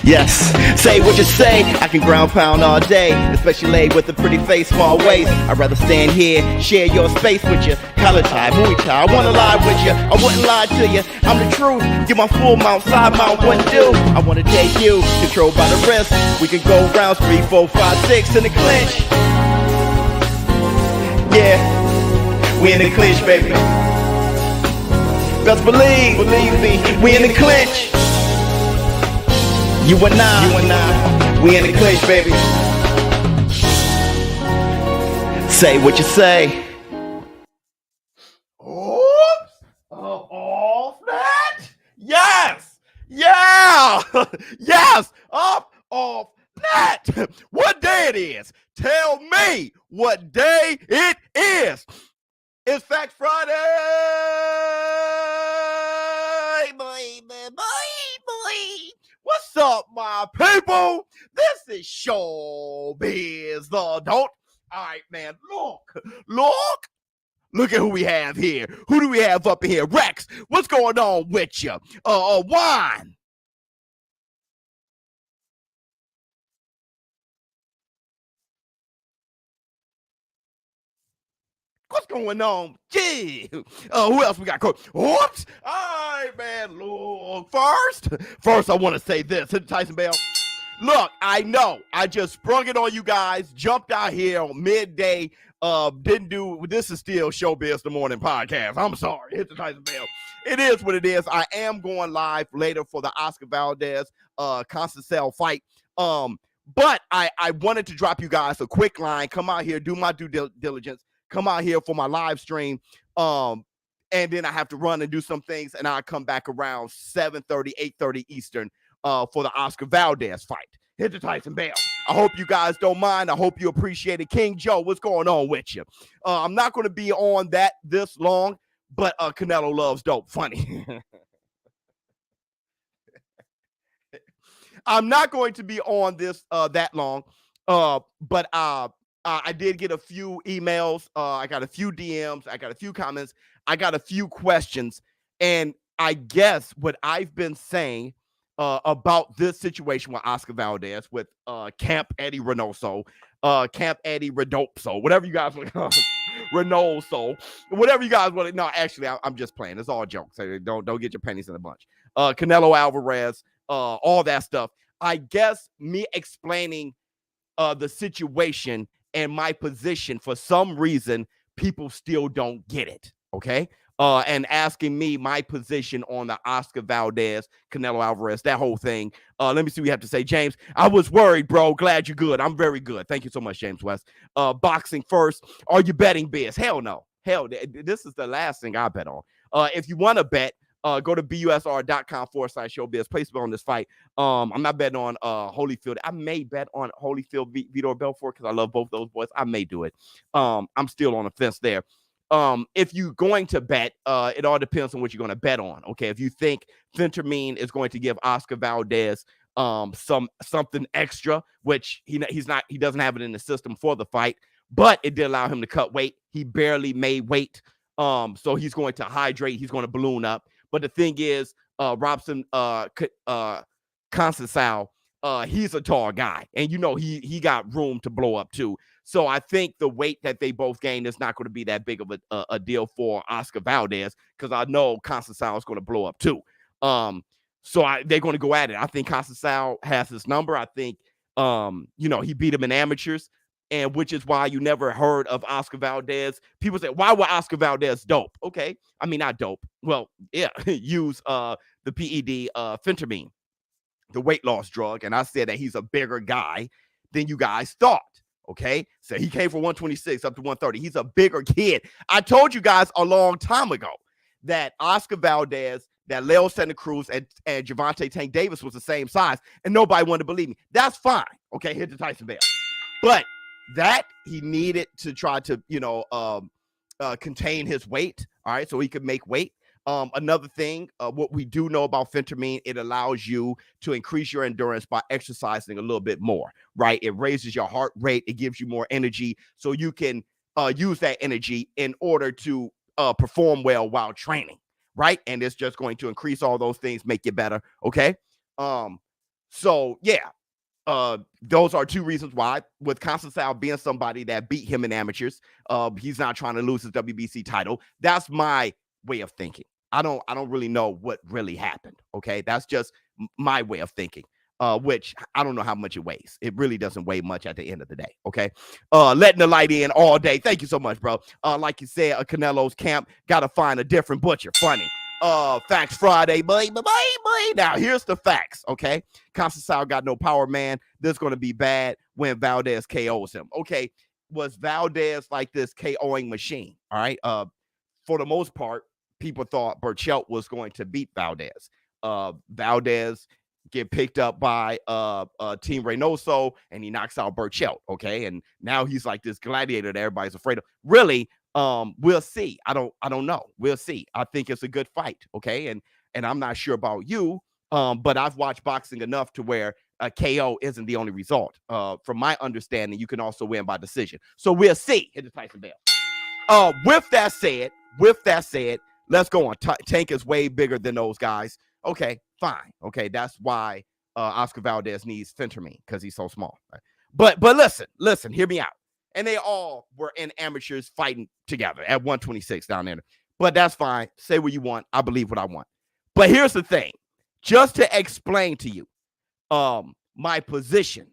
Yes, say what you say. I can ground pound all day, especially laid with a pretty face, small waist. I'd rather stand here, share your space with you. Collar tie, Muay Thai, I wanna lie with you. I wouldn't lie to you. I'm the truth. Get my full mount, side mount, what do? I wanna take you, controlled by the wrist. We can go rounds 3, 4, 5, 6 in the clinch. Yeah, we in the clinch, baby. Best believe me, we in the clinch. You and I, we in the clinch, baby. Say what you say. Oops! Off that? Yes! Yeah! Yes! Up off that! What day it is? Tell me what day it is. It's Fact Friday! Boy. What's up, my people? This is Showbiz, the adult. All right, man, look at who we have here. Who do we have up in here? Rex, what's going on with you? Wine. What's going on? Yeah. Who else we got? Whoops. All right, man. Look, first, I want to say this. Hit the Tyson Bell. Look, I know I just sprung it on you guys. Jumped out here on midday. Didn't do. This is still Showbiz the Morning podcast. I'm sorry. Hit the Tyson Bell. It is what it is. I am going live later for the Oscar Valdez Conceição fight. But I wanted to drop you guys a quick line. Come out here, do my due diligence. Come out here for my live stream, and then I have to run and do some things, and I'll come back around 7:30, 8:30 Eastern for the Oscar Valdez fight. Hit the Tyson Bell. I hope you guys don't mind. I hope you appreciate it. King Joe, what's going on with you? I'm not going to be on that this long, but Canelo loves dope. Funny. I'm not going to be on this that long, but I did get a few emails. I got a few DMs. I got a few comments. I got a few questions. And I guess what I've been saying about this situation with Oscar Valdez, with Camp Eddie Reynoso, Camp Eddie Redoso, whatever you guys want to call it, Reynoso, whatever you guys want to. No, actually, I'm just playing. It's all jokes. So don't get your pennies in a bunch. Canelo Alvarez, all that stuff. I guess me explaining the situation and my position, for some reason, people still don't get it, okay? And asking me my position on the Oscar Valdez, Canelo Alvarez, that whole thing. Let me see what you have to say. James, I was worried, bro. Glad you're good. I'm very good. Thank you so much, James West. Boxing first. Are you betting, Biz? Hell no. Hell, this is the last thing I bet on. If you want to bet, go to busr.com/showbiz. Place bet on this fight. I'm not betting on Holyfield. I may bet on Holyfield, Vitor Belfort, because I love both those boys. I may do it. I'm still on the fence there. If you're going to bet, it all depends on what you're going to bet on. Okay, if you think Phentermine is going to give Oscar Valdez something extra, which he doesn't have it in the system for the fight, but it did allow him to cut weight. He barely made weight. So he's going to hydrate. He's going to balloon up. But the thing is, Robson Conceição, he's a tall guy. And, you know, he got room to blow up, too. So I think the weight that they both gained is not going to be that big of a deal for Oscar Valdez, because I know Conceição is going to blow up, too. So they're going to go at it. I think Conceição has his number. I think, you know, he beat him in amateurs. And which is why you never heard of Oscar Valdez. People say, why would Oscar Valdez dope? Okay. I mean, not dope. Well, yeah, use the PED, Phentermine, the weight loss drug. And I said that he's a bigger guy than you guys thought. Okay. So he came from 126 up to 130. He's a bigger kid. I told you guys a long time ago that Oscar Valdez, that Leo Santa Cruz and Gervonta Tank Davis was the same size. And nobody wanted to believe me. That's fine. Okay. Hit the Tyson Bell. But that he needed to try to, you know, contain his weight. All right. So he could make weight. Another thing, what we do know about Phentermine, it allows you to increase your endurance by exercising a little bit more, right? It raises your heart rate. It gives you more energy. So you can use that energy in order to perform well while training, right? And it's just going to increase all those things, make you better. Okay. So yeah, those are two reasons why. With Constantine being somebody that beat him in amateurs, he's not trying to lose his WBC title. That's my way of thinking. I don't really know what really happened. Okay, that's just my way of thinking. Which I don't know how much it weighs. It really doesn't weigh much at the end of the day. Okay. Letting the light in all day. Thank you so much, bro. Like you said, Canelo's camp gotta find a different butcher. Funny. Facts Friday, boy. Now here's the facts. Okay. Constantine got no power, man. This is gonna be bad when Valdez KOs him. Okay. Was Valdez like this KOing machine? All right. For the most part, people thought Burchelt was going to beat Valdez. Valdez get picked up by Team Reynoso, and he knocks out Burchelt. Okay, and now he's like this gladiator that everybody's afraid of. Really, we'll see. I don't know. We'll see. I think it's a good fight. Okay, and I'm not sure about you, but I've watched boxing enough to where a KO isn't the only result. From my understanding, you can also win by decision. So we'll see. Hit the Tyson bell. With that said, let's go on. Tank is way bigger than those guys. Okay, fine. Okay, that's why Oscar Valdez needs Phentermine, because he's so small. Right? But listen, hear me out. And they all were in amateurs fighting together at 126 down there. But that's fine. Say what you want. I believe what I want. But here's the thing. Just to explain to you my position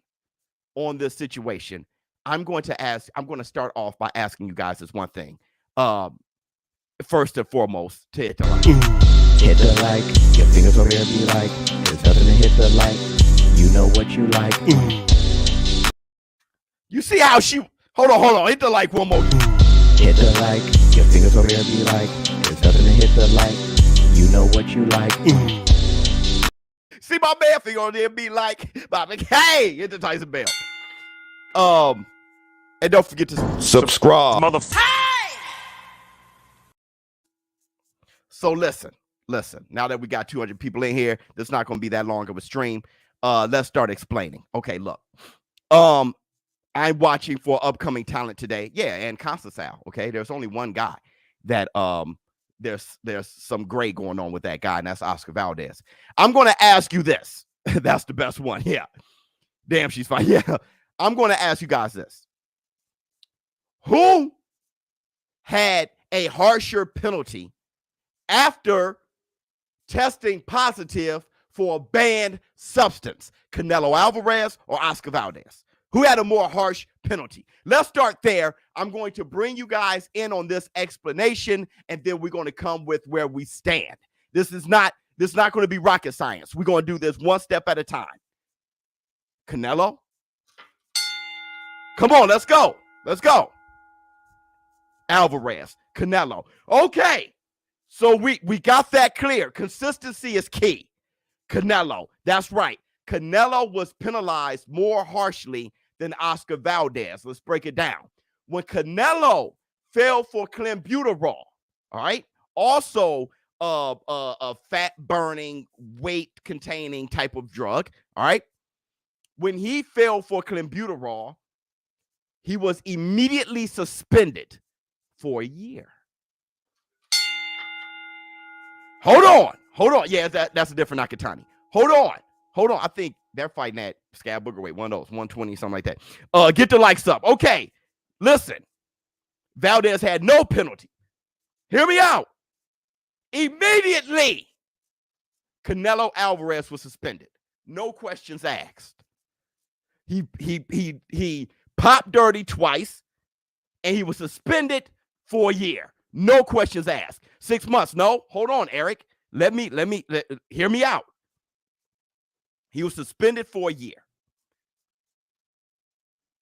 on this situation, I'm going to start off by asking you guys this one thing. First and foremost, to hit the like. Hit the like, your fingers over there be like, there's nothing to hit the like, you know what you like. You see how she, hold on, hit the like one more. Hit the like, your fingers over there be like, there's nothing to hit the like, you know what you like. See my man finger on there be like, hey, hit the Tyson bell. And don't forget to subscribe. Hey! So listen, now that we got 200 people in here, this is not going to be that long of a stream. Let's start explaining. Okay, look. I'm watching for upcoming talent today. Yeah, and Constantine. Okay, there's only one guy that there's some gray going on with that guy, and that's Oscar Valdez. I'm going to ask you this. That's the best one. Yeah. Damn, she's fine. Yeah. I'm going to ask you guys this. Who had a harsher penalty after testing positive for a banned substance? Canelo Alvarez or Oscar Valdez? Who had a more harsh penalty? Let's start there. I'm going to bring you guys in on this explanation, and then we're going to come with where we stand. This is not going to be rocket science. We're going to do this one step at a time. Canelo? Come on, let's go. Alvarez, Canelo. Okay. So we got that clear. Consistency is key. Canelo, that's right. Canelo was penalized more harshly than Oscar Valdez. Let's break it down. When Canelo fell for Clenbuterol, all right, also a fat-burning, weight-containing type of drug, all right, when he fell for Clenbuterol, he was immediately suspended for a year. Hold on. Yeah, that's a different Nakatani. Hold on. I think they're fighting at Scab Booger weight, one of those, 120, something like that. Get the likes up. Okay, listen. Valdez had no penalty. Hear me out. Immediately, Canelo Alvarez was suspended. No questions asked. He popped dirty twice, and he was suspended for a year. No questions asked. 6 months. No, hold on, Eric. Let me hear me out. He was suspended for a year.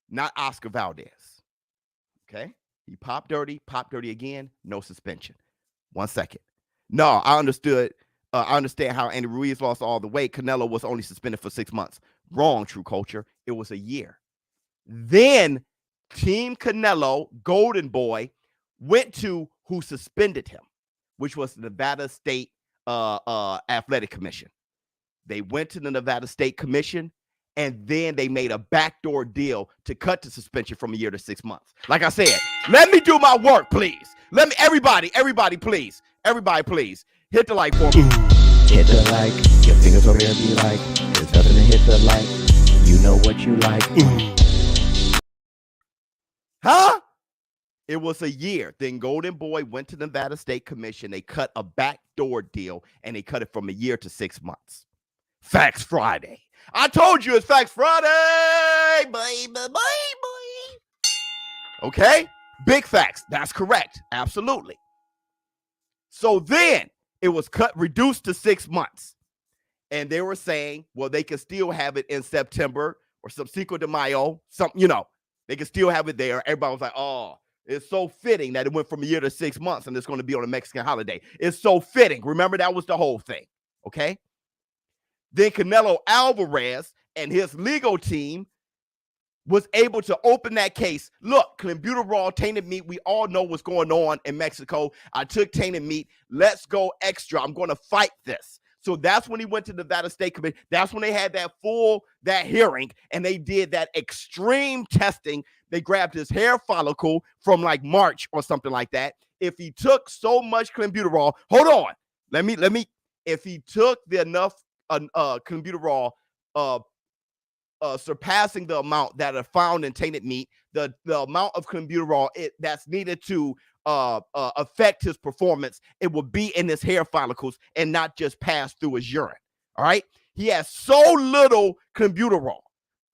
Not Oscar Valdez. Okay? He popped dirty again, no suspension. 1 second. No, I understood. I understand how Andy Ruiz lost all the weight. Canelo was only suspended for 6 months. Wrong, True Culture. It was a year. Then Team Canelo, Golden Boy, went to who suspended him, which was the Nevada State Athletic Commission. They went to the Nevada State Commission, and then they made a backdoor deal to cut the suspension from a year to 6 months. Like I said, let me do my work, please. Let me, everybody, please. Everybody, please. Hit the like for me. Hit the like, your fingers over there be like, there's nothing to hit the like. You know what you like. Huh? It was a year. Then Golden Boy went to the Nevada State Commission. They cut a backdoor deal, and they cut it from a year to 6 months. Facts Friday. I told you it's Facts Friday, baby. Okay? Big facts. That's correct. Absolutely. So then it was reduced to 6 months. And they were saying, well, they could still have it in September or some Cinco de Mayo, something, they could still have it there. Everybody was like, oh, it's so fitting that it went from a year to 6 months and it's going to be on a Mexican holiday. It's so fitting. Remember, that was the whole thing. Okay. Then Canelo Alvarez and his legal team was able to open that case. Look, Clenbuterol, tainted meat. We all know what's going on in Mexico. I took tainted meat. Let's go extra. I'm going to fight this. So that's when he went to the Nevada State Commission. That's when they had that hearing, and they did that extreme testing. They grabbed his hair follicle from like March or something like that. If he took so much Clenbuterol, hold on. If he took the enough Clenbuterol, surpassing the amount that are found in tainted meat, the amount of Clenbuterol that's needed to affect his performance, it will be in his hair follicles and not just pass through his urine. All right. He has so little Clenbuterol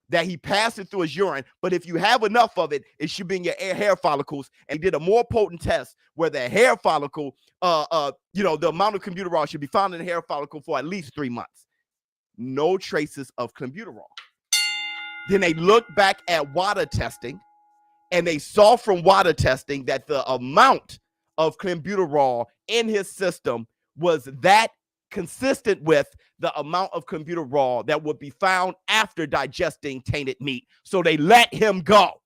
that he passed it through his urine. But if you have enough of it, it should be in your hair follicles. And he did a more potent test where the hair follicle, the amount of Clenbuterol should be found in the hair follicle for at least 3 months. No traces of Clenbuterol. Then they looked back at WADA testing, and they saw from WADA testing that the amount of Clenbuterol in his system was that consistent with the amount of Clenbuterol that would be found after digesting tainted meat. So they let him go.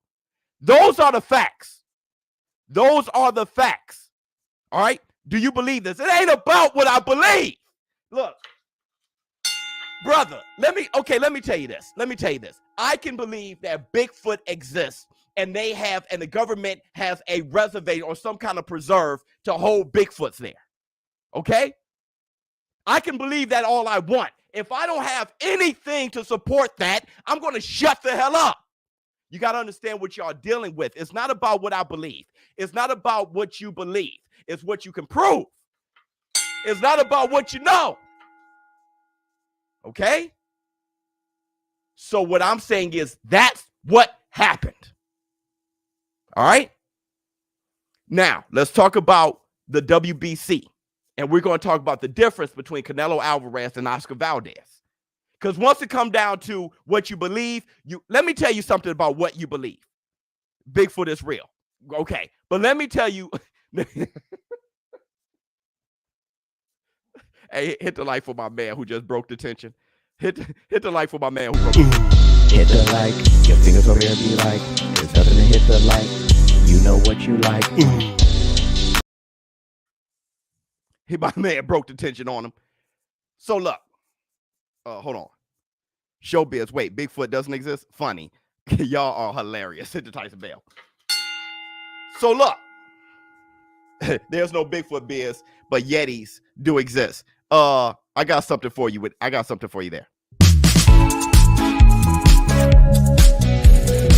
Those are the facts. Those are the facts. All right. Do you believe this? It ain't about what I believe. Look, brother, let me tell you this. I can believe that Bigfoot exists and the government has a reservation or some kind of preserve to hold Bigfoots there. Okay? I can believe that all I want. If I don't have anything to support that, I'm going to shut the hell up. You got to understand what y'all dealing with. It's not about what I believe. It's not about what you believe. It's what you can prove. It's not about what you know. Okay? So what I'm saying is that's what happened. All right? Now, let's talk about the WBC. And we're going to talk about the difference between Canelo Alvarez and Oscar Valdez. Because once it comes down to what you believe, let me tell you something about what you believe. Bigfoot is real. Okay. But let me tell you. Hey, hit the like for my man who just broke the tension. Hit the like for my man who broke the tension. Hit the like. Your fingers over there be like. There's nothing to hit the like. You know what you like. My man broke the tension on him. So look. Hold on. Showbiz. Wait, Bigfoot doesn't exist? Funny. Y'all are hilarious. Hit the Tyson Bell. So look. There's no Bigfoot biz, but Yetis do exist. I got something for you. I got something for you there.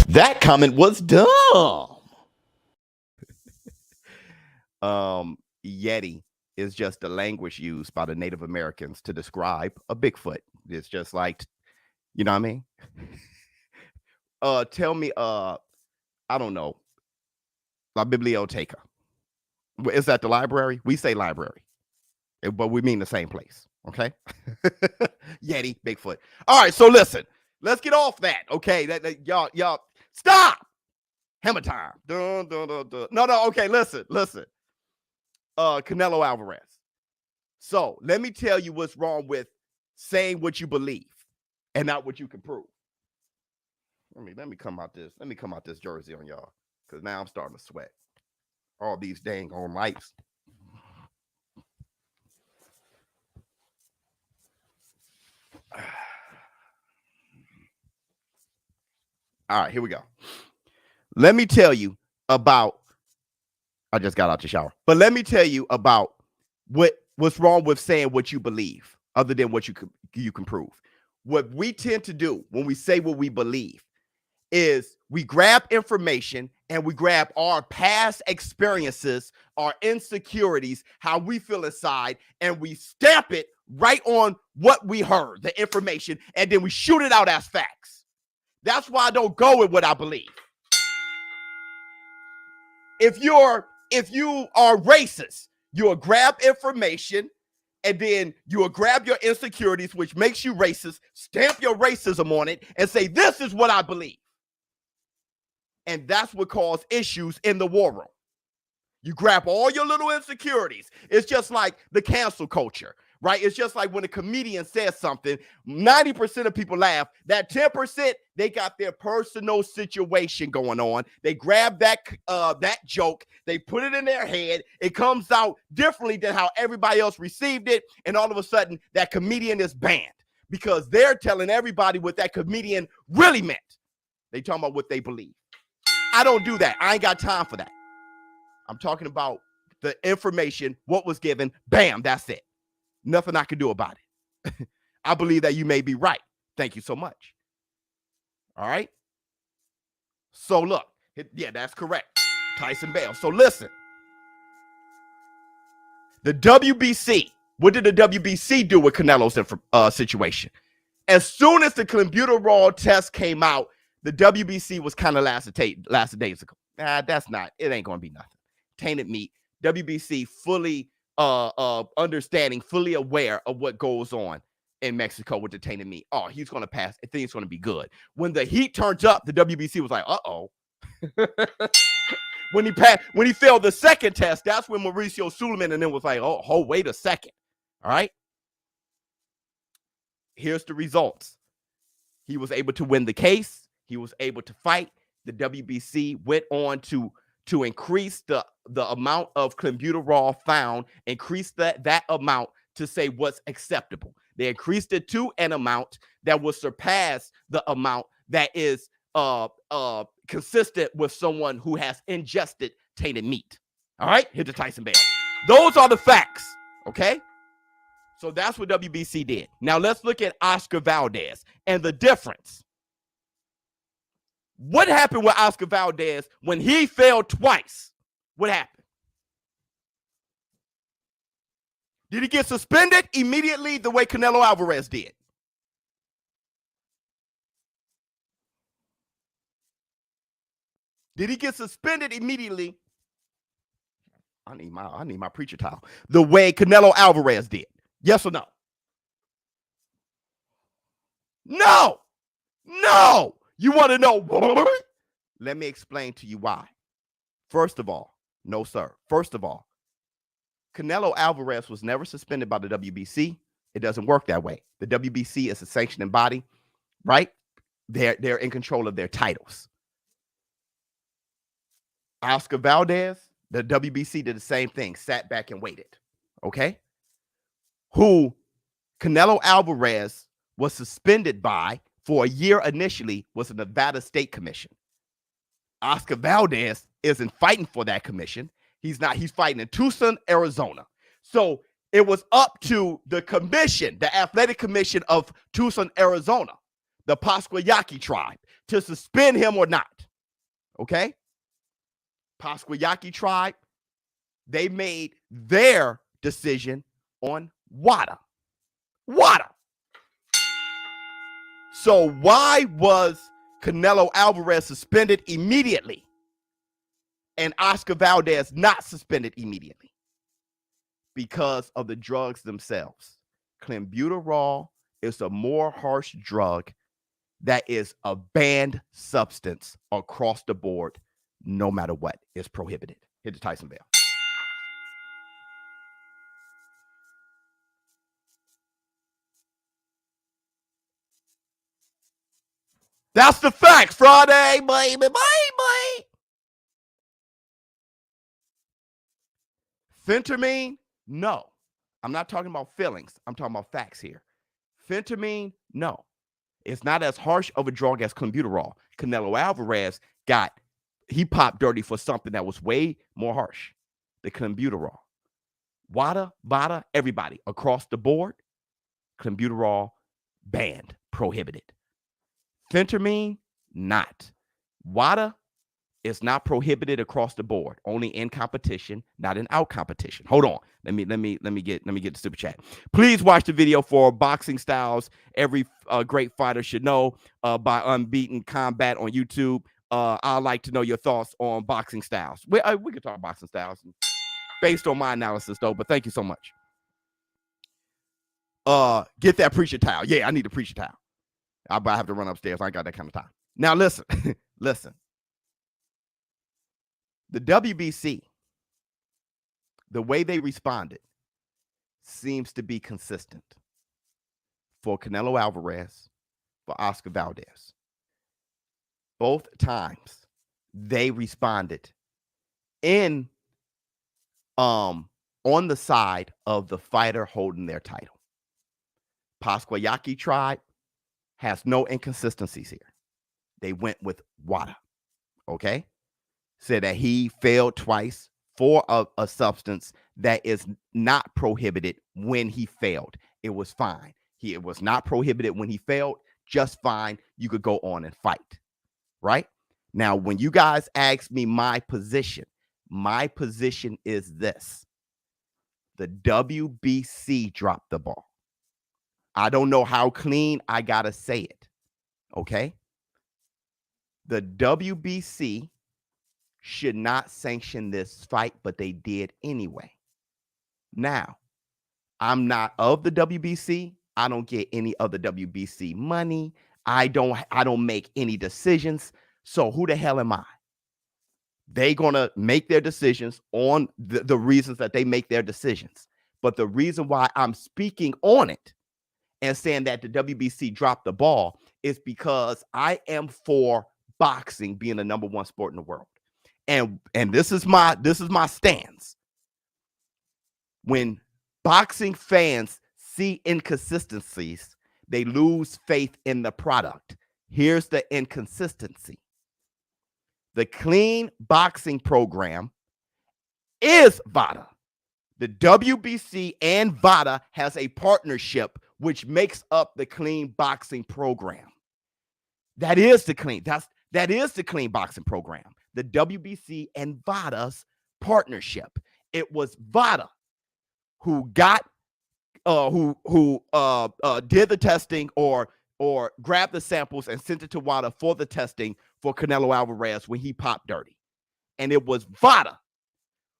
That comment was dumb. Yeti is just the language used by the Native Americans to describe a Bigfoot. It's just like, you know what I mean? Tell me, I don't know, La Biblioteca. Is that the library? We say library, but we mean the same place. Okay. Yeti, Bigfoot. All right. So listen, let's get off that. Okay. Y'all stop. Hammer time. Dun, dun, dun, dun. No. Okay. Listen. Canelo Alvarez. So let me tell you what's wrong with saying what you believe and not what you can prove. Let me come out this jersey on y'all, because now I'm starting to sweat. All these dang on lights. All right, here we go. Let me tell you about, I just got out the shower, but let me tell you about what's wrong with saying what you believe other than what you can prove. what we tend to do when we say what we believe is we grab information and we grab our past experiences, our insecurities, how we feel inside, and we stamp it right on what we heard, the information, and then we shoot it out as facts. That's why I don't go with what I believe. If you are racist, you'll grab information and then you'll grab your insecurities, which makes you racist, stamp your racism on it, and say, this is what I believe. And that's what caused issues in the war room. You grab all your little insecurities. It's just like the cancel culture, right? It's just like when a comedian says something, 90% of people laugh. That 10%, they got their personal situation going on. They grab that joke, they put it in their head. It comes out differently than how everybody else received it. And all of a sudden, that comedian is banned because they're telling everybody what that comedian really meant. They talking about what they believe. I don't do that. I ain't got time for that. I'm talking about the information, what was given, bam, that's it. Nothing I can do about it. I believe that you may be right. Thank you so much. All right? So look, yeah, that's correct. Tyson Bale. So listen, the WBC, what did the WBC do with Canelo's situation? As soon as the Clenbuterol test came out, the WBC was kind of last days ago. It ain't going to be nothing. Tainted meat. WBC fully understanding, fully aware of what goes on in Mexico with the tainted meat. Oh, he's going to pass. I think it's going to be good. When the heat turns up, the WBC was like, uh-oh. When he failed the second test, that's when Mauricio Suleiman and then was like, oh, wait a second. All right. Here's the results. He was able to win the case. He was able to fight. The WBC went on to increase the amount of Clenbuterol found, increase that amount to say what's acceptable. They increased it to an amount that will surpass the amount that is consistent with someone who has ingested tainted meat. All right, hit the Tyson Bale. Those are the facts, okay? So that's what WBC did. Now let's look at Oscar Valdez and the difference. What happened with Oscar Valdez when he failed twice? What happened? Did he get suspended immediately the way Canelo Alvarez did? Did he get suspended immediately? I need my preacher towel. The way Canelo Alvarez did. Yes or no? No. You want to know? Let me explain to you why. First of all, no, sir. First of all, Canelo Alvarez was never suspended by the WBC. It doesn't work that way. The WBC is a sanctioning body, right? They're in control of their titles. Oscar Valdez, the WBC did the same thing, sat back and waited, okay? Who Canelo Alvarez was suspended by for a year initially was the Nevada State Commission. Oscar Valdez isn't fighting for that commission. He's fighting in Tucson, Arizona. So it was up to the commission, the athletic commission of Tucson, Arizona, the Pasquayaki tribe, to suspend him or not. Okay? Pasquayaki tribe, they made their decision on WADA. So why was Canelo Alvarez suspended immediately and Oscar Valdez not suspended immediately? Because of the drugs themselves. Clenbuterol is a more harsh drug that is a banned substance across the board, no matter what. It's prohibited. Hit the Tyson Bale. That's the facts. Friday, baby. Phentermine, no. I'm not talking about feelings. I'm talking about facts here. Phentermine, no. It's not as harsh of a drug as Clenbuterol. Canelo Alvarez he popped dirty for something that was way more harsh. The Clenbuterol. WADA, VADA, everybody across the board, Clenbuterol banned. prohibited. Phentermine, not. VADA is not prohibited across the board, only in competition, not in out competition. Hold on. Let me get the super chat. Please watch the video for boxing styles. Every great fighter should know by Unbeaten Combat on YouTube. I'd like to know your thoughts on boxing styles. We could talk boxing styles based on my analysis, though, but thank you so much. Get that preacher towel. Yeah, I need a preacher towel. I have to run upstairs. I ain't got that kind of time. Now, listen, listen. The WBC, the way they responded seems to be consistent for Canelo Alvarez, for Oscar Valdez. Both times they responded in on the side of the fighter holding their title. Pasquayaki tribe has no inconsistencies here. They went with VADA, okay? Said that he failed twice for a substance that is not prohibited when he failed. It was fine. It was not prohibited when he failed, just fine. You could go on and fight, right? Now, when you guys ask me my position is this. The WBC dropped the ball. I don't know how clean I got to say it, okay? The WBC should not sanction this fight, but they did anyway. Now, I'm not of the WBC. I don't get any of the WBC money. I don't make any decisions. So who the hell am I? They're going to make their decisions on the reasons that they make their decisions. But the reason why I'm speaking on it and saying that the WBC dropped the ball is because I am for boxing being the #1 sport in the world. And this is my stance. When boxing fans see inconsistencies, they lose faith in the product. Here's the inconsistency. The clean boxing program is VADA. The WBC and VADA has a partnership which makes up the clean boxing program. That is the clean boxing program. The WBC and VADA's partnership. It was VADA who got did the testing or grabbed the samples and sent it to VADA for the testing for Canelo Alvarez when he popped dirty. And it was VADA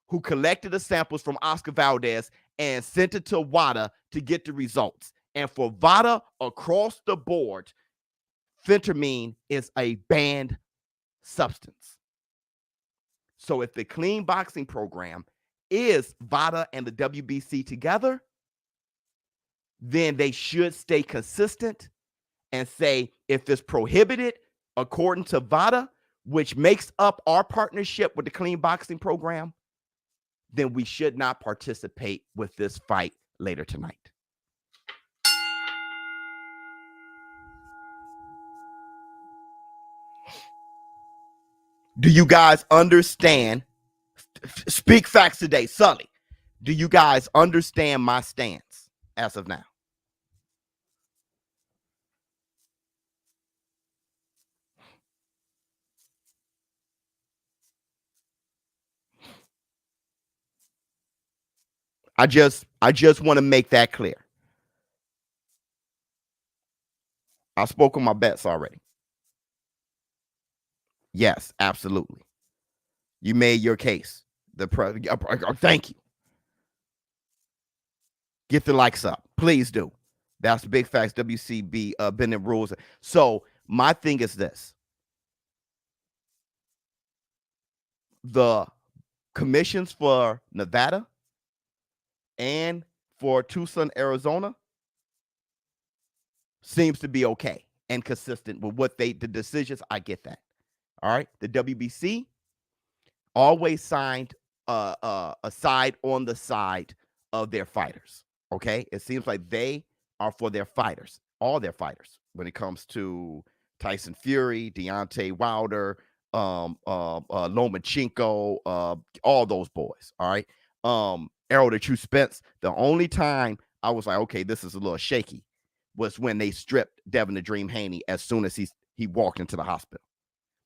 who collected the samples from Oscar Valdez and sent it to VADA to get the results. And for VADA across the board, Phentermine is a banned substance. So if the clean boxing program is VADA and the WBC together, then they should stay consistent and say if it's prohibited according to VADA, which makes up our partnership with the clean boxing program, then we should not participate with this fight later tonight. Do you guys understand? Speak facts today, Sully. Do you guys understand my stance as of now? I just want to make that clear. I spoke on my bets already. Yes, absolutely. You made your case. Thank you. Get the likes up. Please do. That's the big facts. WCB bending rules. So my thing is this. The commissions for Nevada and for Tucson, Arizona seems to be okay and consistent with what the decisions. I get that. All right. The WBC always signed a side on the side of their fighters. Okay. It seems like they are for their fighters, all their fighters, when it comes to Tyson Fury, Deontay Wilder, Lomachenko, all those boys. All right. Errol the True Spence. The only time I was like, okay, this is a little shaky was when they stripped Devin the Dream Haney as soon as he walked into the hospital.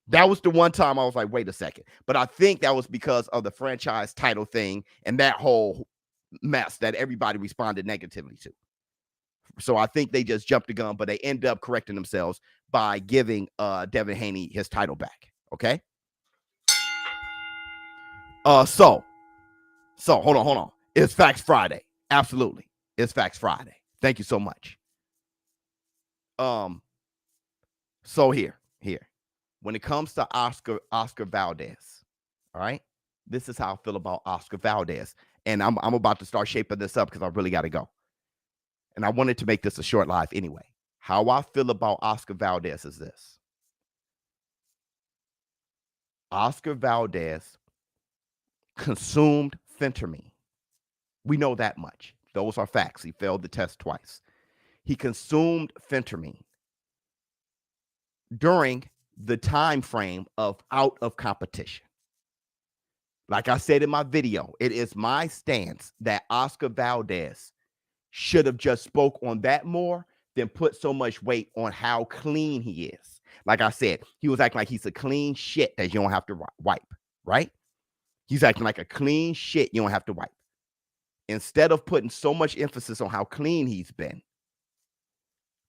That was the one time I was like, wait a second. But I think that was because of the franchise title thing and that whole mess that everybody responded negatively to. So I think they just jumped the gun, but they ended up correcting themselves by giving Devin Haney his title back. Okay. So hold on. It's Facts Friday. Absolutely. It's Facts Friday. Thank you so much. So here. When it comes to Oscar Valdez, all right, this is how I feel about Oscar Valdez. And I'm about to start shaping this up because I really got to go. And I wanted to make this a short live anyway. How I feel about Oscar Valdez is this. Oscar Valdez consumed Phentermine. We know that much. Those are facts. He failed the test twice. He consumed Phentermine during the time frame of out of competition. Like I said in my video, it is my stance that Oscar Valdez should have just spoke on that more than put so much weight on how clean he is. Like I said, he was acting like he's a clean shit that you don't have to wipe, right? He's acting like a clean shit you don't have to wipe. Instead of putting so much emphasis on how clean he's been,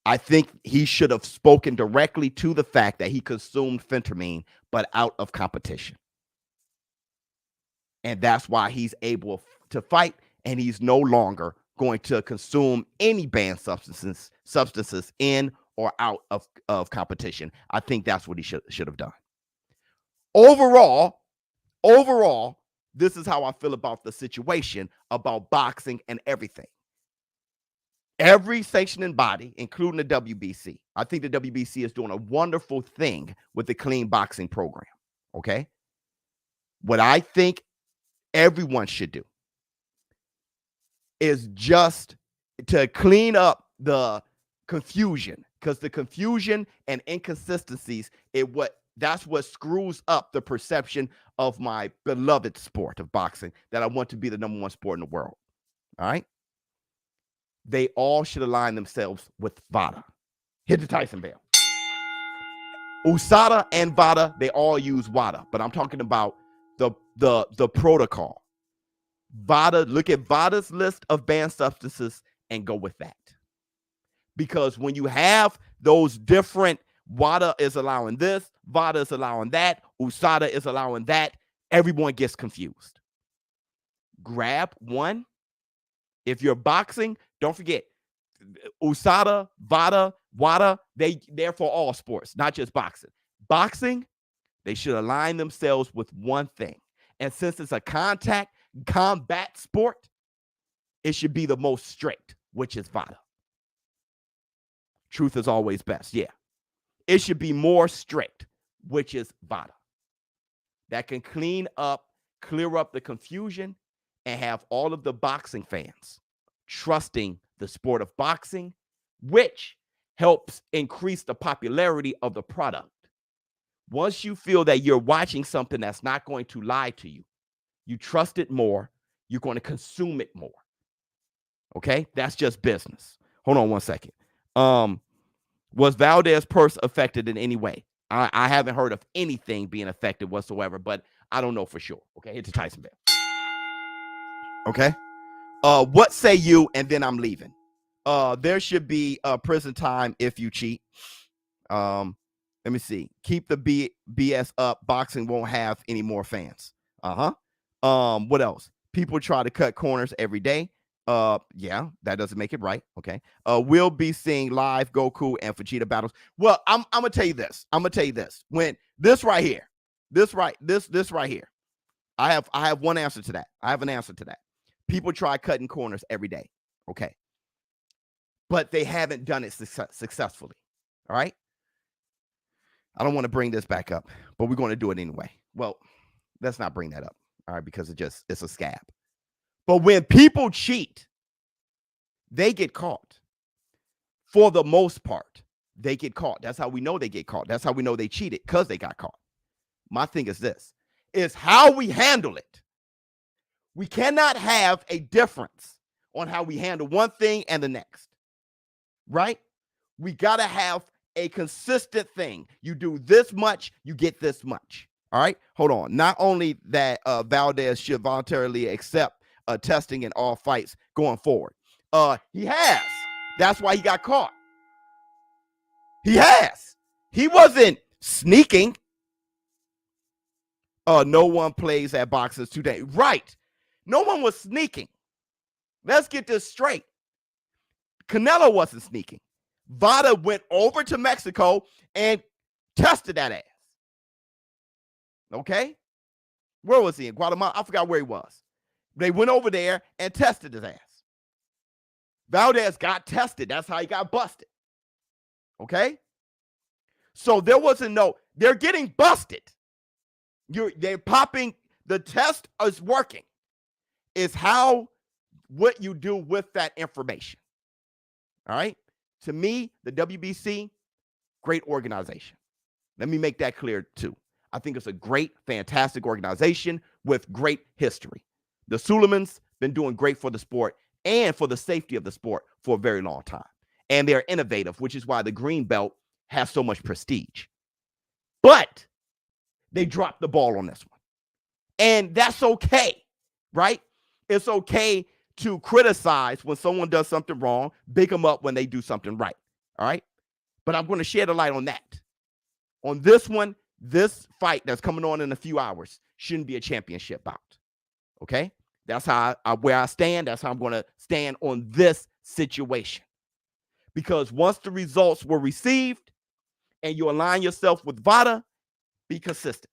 I think he should have spoken directly to the fact that he consumed Phentermine, but out of competition. And that's why he's able to fight, and he's no longer going to consume any banned substances in or out of competition. I think that's what he should have done. Overall, this is how I feel about the situation, about boxing and everything. Every sanctioning body, including the WBC, I think the WBC is doing a wonderful thing with the clean boxing program, okay? What I think everyone should do is just to clean up the confusion, because the confusion and inconsistencies, that's what screws up the perception of my beloved sport of boxing, that I want to be the #1 sport in the world, all right? They all should align themselves with VADA. Hit the Tyson bell. USADA and VADA, they all use WADA, but I'm talking about the protocol. VADA, look at VADA's list of banned substances and go with that. Because when you have those different, WADA is allowing this, VADA is allowing that, USADA is allowing that, everyone gets confused. Grab one. If you're boxing, don't forget, USADA, VADA, WADA, they're for all sports, not just boxing. Boxing, they should align themselves with one thing. And since it's a combat sport, it should be the most strict, which is VADA. Truth is always best. Yeah. It should be more strict, which is VADA. That can clear up the confusion and have all of the boxing fans trusting the sport of boxing, which helps increase the popularity of the product. Once you feel that you're watching something that's not going to lie to you, you trust it more, you're going to consume it more. Okay? That's just business. Hold on one second. Was Valdez's purse affected in any way? I haven't heard of anything being affected whatsoever, but I don't know for sure. Okay, hit the Tyson bell. Okay. What say you? And then I'm leaving. There should be prison time if you cheat. Let me see. Keep the BS up. Boxing won't have any more fans. What else? People try to cut corners every day. Yeah, that doesn't make it right. Okay. We'll be seeing live Goku and Vegeta battles. Well, I'm gonna tell you this. When this right here, this right here, I have one answer to that. I have an answer to that. People try cutting corners every day. Okay. But they haven't done it successfully. All right. I don't want to bring this back up, but we're going to do it anyway. Well, let's not bring that up. All right. Because it's a scab. But when people cheat, they get caught. For the most part, they get caught. That's how we know they get caught. That's how we know they cheated, because they got caught. My thing is this, is how we handle it. We cannot have a difference on how we handle one thing and the next, right? We got to have a consistent thing. You do this much, you get this much. All right, hold on. Not only that, Valdez should voluntarily accept testing in all fights going forward. He has. That's why he got caught. He has. He wasn't sneaking. No one plays at boxers today. Right. No one was sneaking. Let's get this straight. Canelo wasn't sneaking. VADA went over to Mexico and tested that ass. Okay? Where was he? In Guatemala? I forgot where he was. They went over there and tested his ass. Valdez got tested. That's how he got busted. Okay? So there wasn't they're getting busted. They're popping. The test is working. It's what you do with that information. All right? To me, the WBC, great organization. Let me make that clear too. I think it's a great, fantastic organization with great history. The Suleimans been doing great for the sport and for the safety of the sport for a very long time. And they're innovative, which is why the green belt has so much prestige. But they dropped the ball on this one. And that's okay, right? It's okay to criticize when someone does something wrong, big them up when they do something right, all right? But I'm going to shed a light on that. On this one, this fight that's coming on in a few hours shouldn't be a championship bout, okay? That's where I stand. That's how I'm going to stand on this situation. Because once the results were received and you align yourself with VADA, be consistent.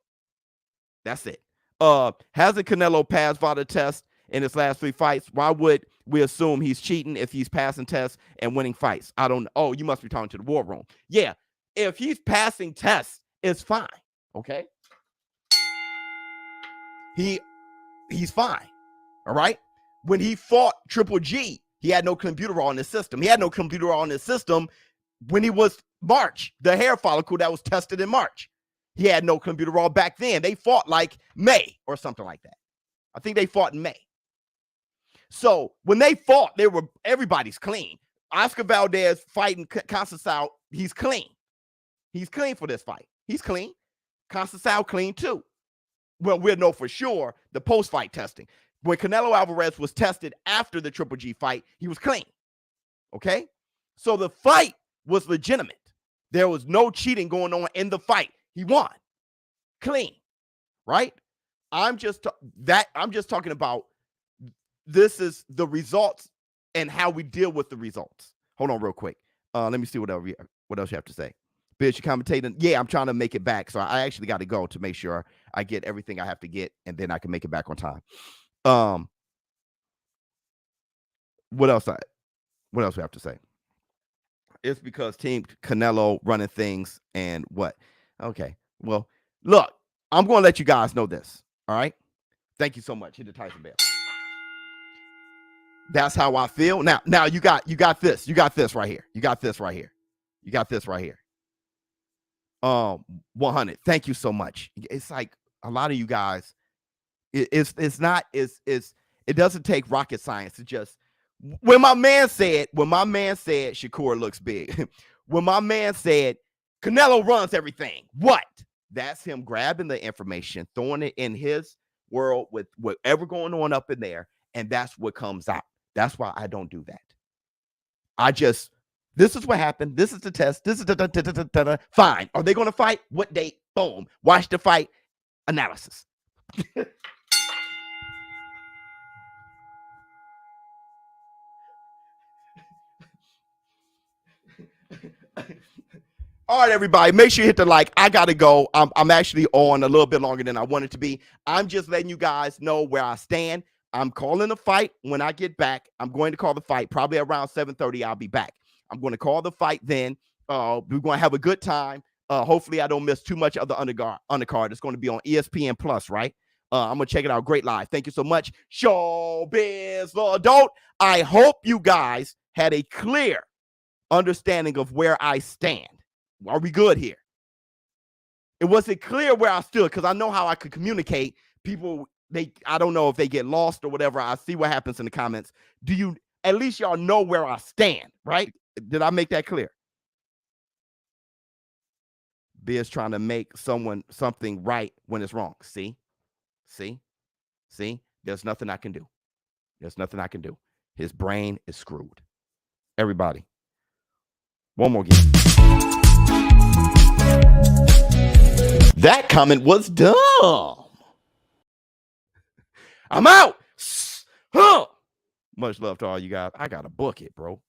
That's it. Hasn't Canelo passed VADA test in his last 3 fights? Why would we assume he's cheating if he's passing tests and winning fights? I don't know. Oh, you must be talking to the war room. Yeah, if he's passing tests, it's fine, okay? He's fine, all right? When he fought Triple G, he had no Clenbuterol in his system. He had no Clenbuterol in his system when he was March, the hair follicle that was tested in March. He had no Clenbuterol back then. They fought like May or something like that. I think they fought in May. So when they fought, everybody's clean. Oscar Valdez fighting Conceição, he's clean. He's clean for this fight. He's clean. Conceição clean too. Well, we'll know for sure the post-fight testing. When Canelo Alvarez was tested after the Triple G fight, he was clean. Okay? So the fight was legitimate. There was no cheating going on in the fight. He won. Clean. Right? I'm just talking about this is the results and how we deal with the results. Hold on real quick. Let me see what else you have to say. Biz, you commentating? Yeah, I'm trying to make it back. So I actually got to go to make sure I get everything I have to get, and then I can make it back on time. What else we have to say? It's because Team Canelo running things and what? Okay. Well, look, I'm going to let you guys know this. All right. Thank you so much. Hit the Tyson bell. That's how I feel. Now you got this. You got this right here. You got this right here. You got this right here. 100. Thank you so much. It's like a lot of you guys. It doesn't take rocket science to just. When my man said Shakur looks big. When my man said Canelo runs everything. What? That's him grabbing the information, throwing it in his world with whatever going on up in there, and that's what comes out. That's why I don't do that. This is what happened. This is the test. This is the fine. Are they going to fight? What date? Boom. Watch the fight. Analysis. All right, everybody, make sure you hit the like. I got to go. I'm actually on a little bit longer than I wanted to be. I'm just letting you guys know where I stand. I'm calling the fight when I get back. I'm going to call the fight probably around 7:30. I'll be back. I'm going to call the fight then. We're going to have a good time. Hopefully, I don't miss too much of the undercard. It's going to be on ESPN Plus, right? I'm going to check it out. Great live. Thank you so much. Showbiz the adult. I hope you guys had a clear understanding of where I stand. Are we good here? It wasn't clear where I stood because I know how I could communicate. People, I don't know if they get lost or whatever. I see what happens in the comments. At least y'all know where I stand, right? Did I make that clear? Biz trying to make something right when it's wrong. See? There's nothing I can do. There's nothing I can do. His brain is screwed. Everybody. One more game. That comment was dumb. I'm out. Huh. Much love to all you guys. I got to book it, bro.